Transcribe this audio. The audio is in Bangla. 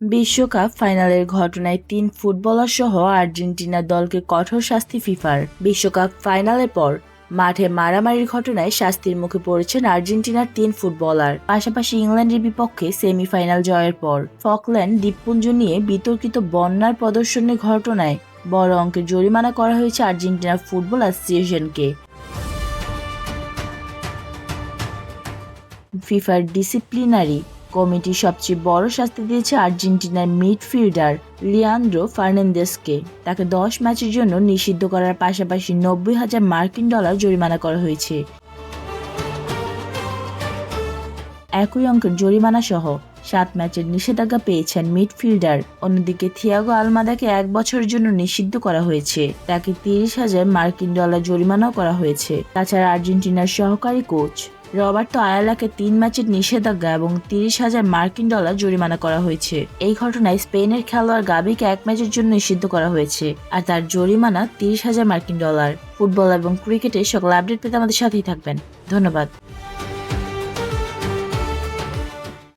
বিশ্বকাপ ফাইনালের ঘটনায় ৩ ফুটবলার সহ আর্জেন্টিনা দলকে কঠোর শাস্তি ফিফার। বিশ্বকাপ ফাইনালের পর মাঠে মারামারির ঘটনায় শাস্তির মুখে পড়েছেন আর্জেন্টিনার ৩ ফুটবলার। পাশাপাশি ইংল্যান্ডের বিপক্ষে সেমিফাইনাল জয়ের পর ফকল্যান্ড দ্বীপপুঞ্জ নিয়ে বিতর্কিত বন্যার প্রদর্শনের ঘটনায় বড় অঙ্কের জরিমানা করা হয়েছে আর্জেন্টিনা ফুটবল অ্যাসোসিয়েশনকে। ফিফার ডিসিপ্লিনারি কমিটি সবচেয়ে বড় শাস্তি দিয়েছে আর্জেন্টিনার মিডফিল্ডার লিয়ান্দ্রো ফার্নান্দেজকে। তাকে 10 ম্যাচের জন্য নিষিদ্ধ করার পাশাপাশি $90,000 জরিমানা করা হয়েছে। একই অঙ্কের জরিমানা সহ 7 ম্যাচের নিষেধাজ্ঞা পেয়েছেন মিডফিল্ডার। অন্যদিকে থিয়াগো আলমাদাকে 1 বছরের জন্য নিষিদ্ধ করা হয়েছে। তাকে $30,000 জরিমানাও করা হয়েছে। তাছাড়া আর্জেন্টিনার সহকারী কোচ রবার্তো আয়ালাকে 3 ম্যাচের নিষেধাজ্ঞা এবং $30,000 জরিমানা করা হয়েছে। এই ঘটনায় স্পেনের খেলোয়াড় গাবিকে 1 ম্যাচের জন্য নিষিদ্ধ করা হয়েছে, আর তার জরিমানা $30,000। ফুটবল এবং ক্রিকেটের সকল আপডেট পেতে আমাদের সাথেই থাকবেন। ধন্যবাদ।